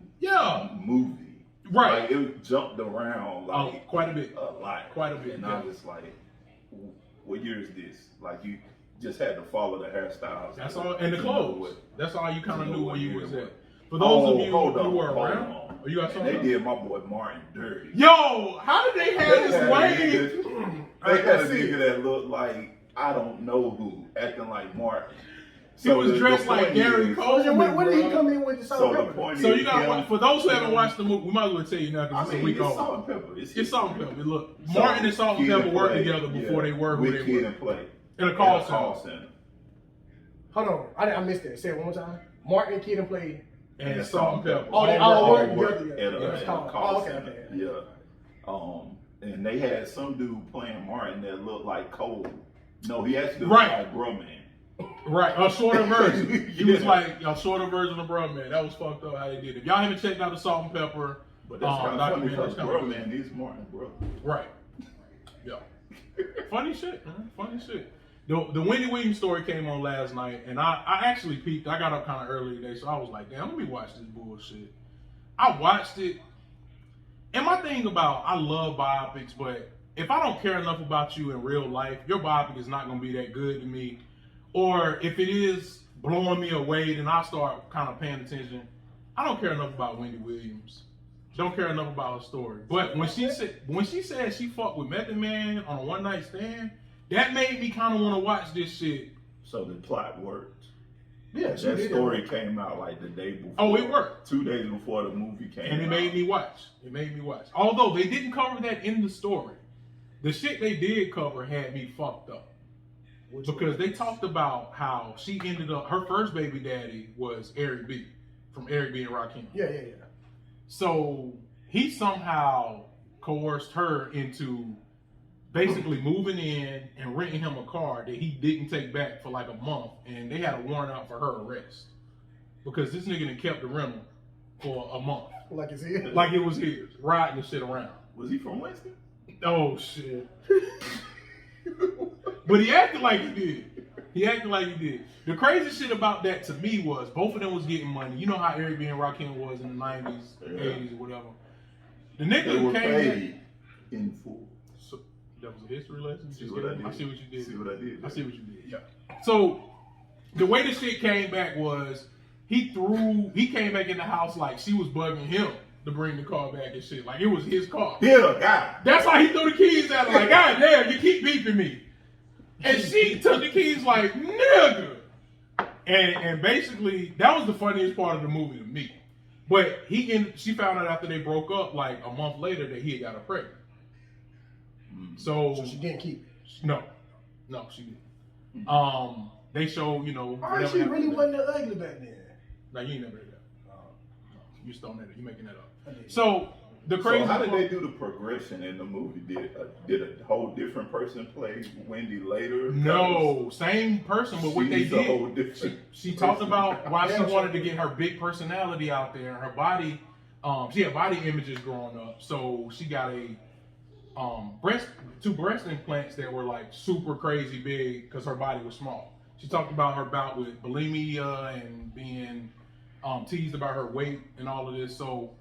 movie. Right. Like, it jumped around like quite a bit. A lot. Quite a bit. And I was like, what year is this? Like you just had to follow the hairstyles. That's all, and the clothes. That's all you kind of knew where you was at. For those Oh, of you who were around, or you got something? They did my boy Martin dirty. Yo, how did they have this wave? They had a nigga that looked like I don't know who, acting like Martin. He was dressed like Gary Coleman. When did he come in with the Salt and Pepper? So you got for those who haven't watched the movie, we might as well tell you now because it's a week it's old. Salt and Pepper. It's Salt and Pepper. Look, Martin and Salt and Pepper worked together before they were who they Kid were. and Play. In a call center. Hold on, I missed that. Say it one more time. Martin, Kid and Play, and Salt and Pepper. Oh, they all work together. At a call okay. center. Yeah. And they had some dude playing Martin that looked like Cole. No, he actually looked like Grumman. Right, a shorter version. He was like a shorter version of Brumman. That was fucked up how they did it. If y'all haven't checked out the Salt and Pepper, but that's kind of funny because Brumman Brumman is Martin, bro. Right. Yeah. Funny shit, man. Funny shit. The Wendy Williams story came on last night, and I actually peeped. I got up kind of early today, so I was like, damn, let me watch this bullshit. I watched it, and my thing about, I love biopics, but if I don't care enough about you in real life, your biopic is not going to be that good to me. Or if it is blowing me away, then I'll start kind of paying attention. I don't care enough about Wendy Williams. Don't care enough about her story. But when she said she fucked with Method Man on a one night stand, that made me kind of want to watch this shit. So the plot worked. Yeah, that story came out like the day before. Oh, it worked. 2 days before the movie came out. And it made me watch. It made me watch. Although they didn't cover that in the story. The shit they did cover had me fucked up. Because they talked about how she ended up, her first baby daddy was Eric B. From Eric B. and Rakim. Yeah. So he somehow coerced her into basically moving in and renting him a car that he didn't take back for like a month. And they had a warrant out for her arrest. Because this nigga done kept the rental for a month. Like it's his? Like it was his, riding the shit around. Was he from Winston? Oh, shit. But he acted like he did. The crazy shit about that to me was both of them was getting money. You know how Eric B. and Rakim was in the 90s, 80s, or whatever. The nigga they were came paid in full. So, that was a history lesson? See what I did? I see what you did. See what I did? I see what you did, yeah. So, the way the shit came back was he came back in the house like she was bugging him to bring the car back and shit. Like it was his car. Yeah, God. That's why he threw the keys at her. Like, God damn, you keep beeping me. And she took the keys like, nigga. And basically, that was the funniest part of the movie to me. But she found out after they broke up, like a month later, that he had got her pregnant. So she didn't keep it. No, she didn't. They show, Alright, she really wasn't that ugly back then. No, you ain't never heard that. You just throwing that. You making that up. So the crazy. So how did they do the progression in the movie? Did a whole different person play Wendy later? No, same person, but what they She's a whole did. different She talked about why she wanted to get her big personality out there. Her body, she had body images growing up, so she got a two breast implants that were like super crazy big because her body was small. She talked about her bout with bulimia and being teased about her weight and all of this. So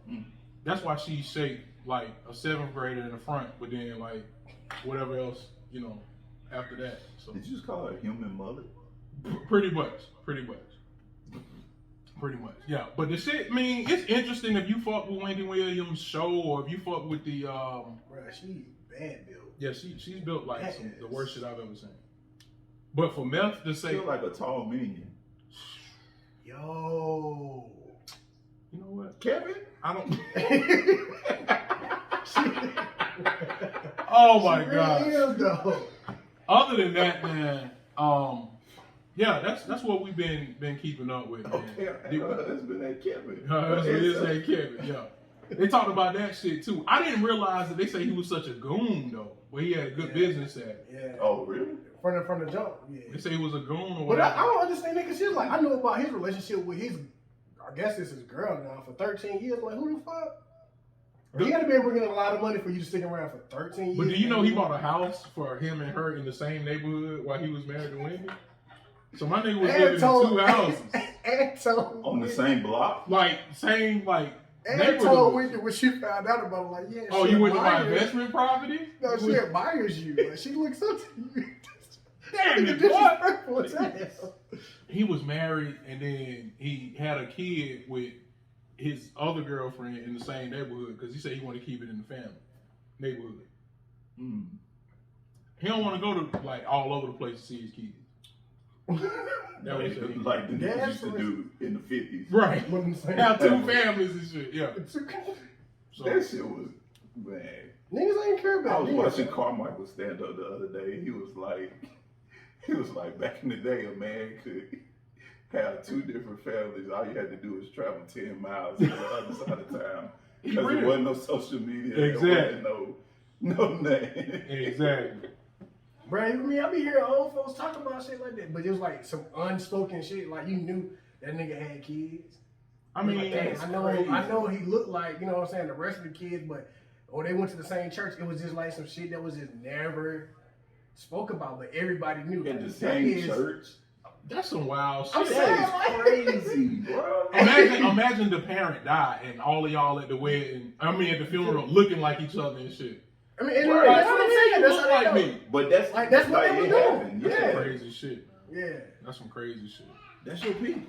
that's why she's shaped like a 7th grader in the front, but then like whatever else, after that. So did you just call her a human mullet? Pretty much. Pretty much, yeah. But the shit, I mean, it's interesting if you fuck with Wendy Williams' show or if you fuck with the. Bruh, she bad built. Yeah, she's built like the worst shit I've ever seen. But for Meth to say, Feel like a tall minion. Yo. you know what, Kevin? I don't. Oh my god. Really is, though. Other than that, man, yeah, that's what we've been keeping up with, man. Okay, her husband ain't Kevin. It is a Kevin, yeah. They talked about that shit too. I didn't realize that they say he was such a goon though, but he had a good business at it. Yeah. Oh, really? From the jump, yeah. They say he was a goon or But whatever. I don't understand that because she's like, I know about his relationship with his, I guess it's his girl now for 13 years. Like, who the fuck? He had to be bringing in a lot of money for you to stick around for 13 years. But do you know he bought a house for him and her in the same neighborhood while he was married to Wendy? So my nigga was living in 2 houses. And told On the same block? Like, same, like, And told neighborhood. Wendy when she found out about it, like, yeah, Oh, she you went to my admires- investment property? No, she admires you. Like, she looks up to you. Damn Nigga it, what? disrespectful as hell. He was married and then he had a kid with his other girlfriend in the same neighborhood because he said he wanted to keep it in the family neighborhood. Mm. He don't want to go to like all over the place to see his kids. That was it. Like the niggas Yeah, used to do in the 50s. Right. What I'm saying. Have 2 families and shit. Yeah. So That shit was, man. Niggas ain't care I about was niggas. watching Carmichael stand up the other day. He was like, back in the day, a man could have 2 different families. All you had to do was travel 10 miles to the other side of town. He Because there real. wasn't no social media. Exactly. There wasn't no name. Exactly. Bro, I mean, I be hearing old folks talk about shit like that, but it was like some unspoken shit. Like you knew that nigga had kids. I mean, Like, damn, that's I know crazy. he looked like, you know what I'm saying, the rest of the kids, but or they went to the same church. It was just like some shit that was just never spoke about, but everybody knew. In the That same is- church. that's some wild shit. I'm saying, That is crazy, bro. Imagine the parent died and all of y'all at the wedding, I mean at the funeral, looking like each other and shit. I mean, and Right. that's what I'm saying. That's Look how like they know. me. But that's Like, that's what they it was doing. happened. Yeah. Crazy shit. Yeah. That's some crazy shit. That's your people.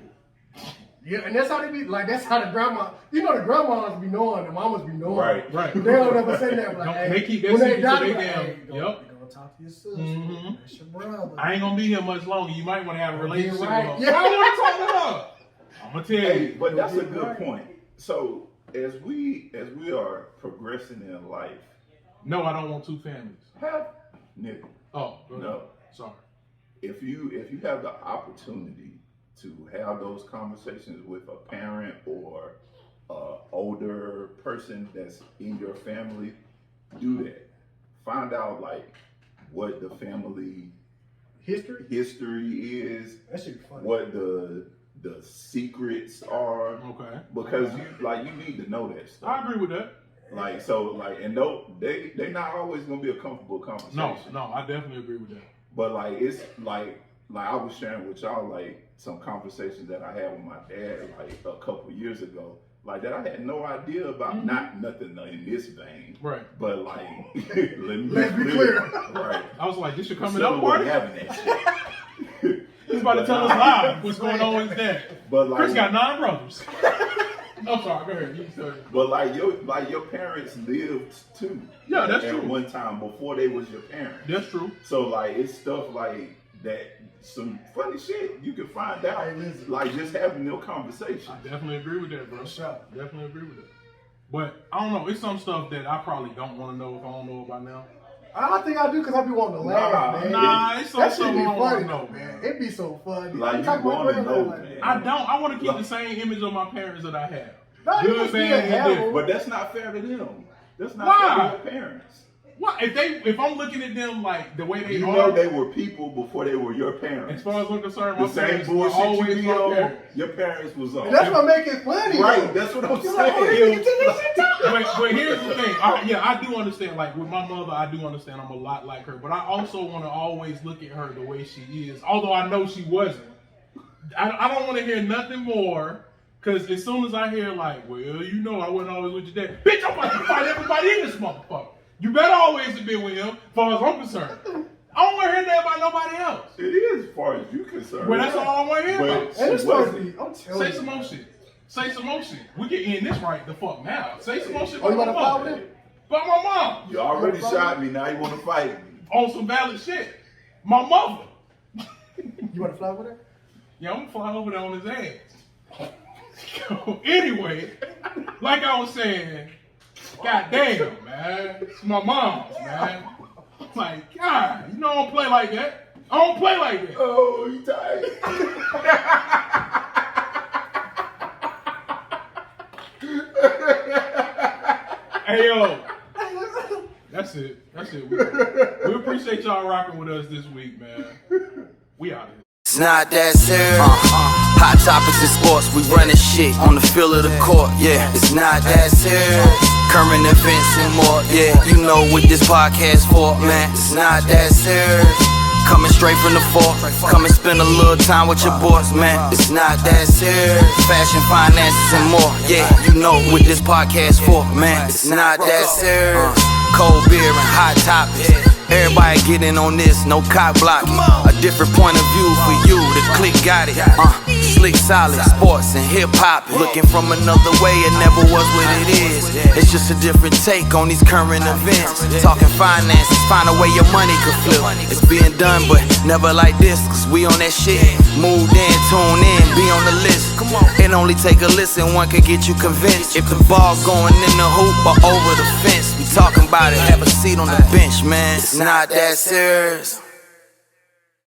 Yeah, and that's how they be, like, that's how the grandma, you know, the grandmas be knowing, the mamas be knowing. Right. They don't ever say that, but No, like, hey, they keep that when secret to die, they they like, damn- hey, go, yep. go talk to your sister. Mhm. That's your brother. I ain't gonna be here much longer. You might want to have a relationship right. with her. Yeah. I want to talk to her. I'm gonna tell Hey, you. but that's a You're good right. point. So as we are progressing in life, No, I don't want 2 families. have nigga, Oh, go ahead. no. Sorry. If you have the opportunity to have those conversations with a parent or older person that's in your family, do that. Find out like what the family History? history is, That should be funny. what the secrets are, Okay. because you need to know that stuff. I agree with that. Like so, like, and no, they not always gonna be a comfortable conversation. No, I definitely agree with that. But like it's like I was sharing with y'all like some conversations that I had with my dad like a couple years ago, like that I had no idea about. Mhm. Not nothing in this vein, Right. but like Let's be clear. right? I was like, this your coming Priscilla up wasn't party? having that shit. He's about to tell us live what's going on with that. But like, Chris got 9 brothers. I'm sorry, go ahead. You can tell you. but like your parents lived too. Yeah, that's at true. one time before they was your parents. That's true. So like it's stuff like that, some funny shit you can find out, Hey, listen. like just having no conversation. I definitely agree with that, bro. For sure. Definitely agree with that. But I don't know. It's some stuff that I probably don't want to know if I don't know about now. I think I do because I be wanting to laugh, man. Nah, it's some That stuff shit I be don't want funny, to know, man. man. It be so funny. Like, you talk about wanna grandma know, like man. that. I don't. I want to keep the same image of my parents that I have. No, you Good, can still bad, and have different. them. But that's not fair to them. That's not Why? fair to your parents. What if I'm looking at them like the way they You are? know they were people before they were your As parents. far as I'm concerned, The my same parents were bullshit you always be my on, parents. your parents was on. And that's what make it funny. Right, though. that's what I'm You're like, oh, saying. nigga, take that shit down. But here's the thing. I do understand. Like with my mother, I do understand. I'm a lot like her, but I also want to always look at her the way she is. Although I know she wasn't. I don't want to hear nothing more. Cause as soon as I hear like, well, you know, I wasn't always with your dad. Bitch, I'm about to fight everybody in this motherfucker. You better always have been with him, as far as I'm concerned. I don't want to hear that about nobody else. It is as far as you concerned. Well, that's all I want to hear about. But And it's she supposed to wasn't. be. I'm telling Say you. some more shit. Say some more shit. We can end this right the fuck now. Say some more shit Oh, you about my wanna fly mom. with it? About my mom. You already shot me. Now you want to fight me. On some valid shit. My mother. You want to fly with her? Yeah, I'm gonna fly over there on his ass. So, anyway, like I was saying, goddamn, man. It's my mom's, man. Like, God, you know I don't play like that. I don't play like that. Oh, you tired? Hey, yo. That's it. That's it. We appreciate y'all rocking with us this week, man. We out here. It's not that serious. Hot topics in sports, we running shit on the field of the court. Yeah, it's not that serious. Current events and more. Yeah, you know what this podcast for, man. It's not that serious. Coming straight from the fort. Come and spend a little time with your boys, man. It's not that serious. Fashion, finances, and more. Yeah, you know what this podcast for, man. It's not that serious. Cold beer and hot topics. Everybody getting on this, no cock blocking. A different point of view for you, the clique got it. Slick, solid, sports and hip hop. Looking from another way, it never was what it is. It's just a different take on these current events. Talking finances, find a way your money could flip. It's being done, but never like this, cause we on that shit. Moved in, tune in, be on the list. It only take a listen, one can get you convinced. If the ball's going in the hoop or over the fence, we talking about it, have a seat on the bench, man. It's not that serious.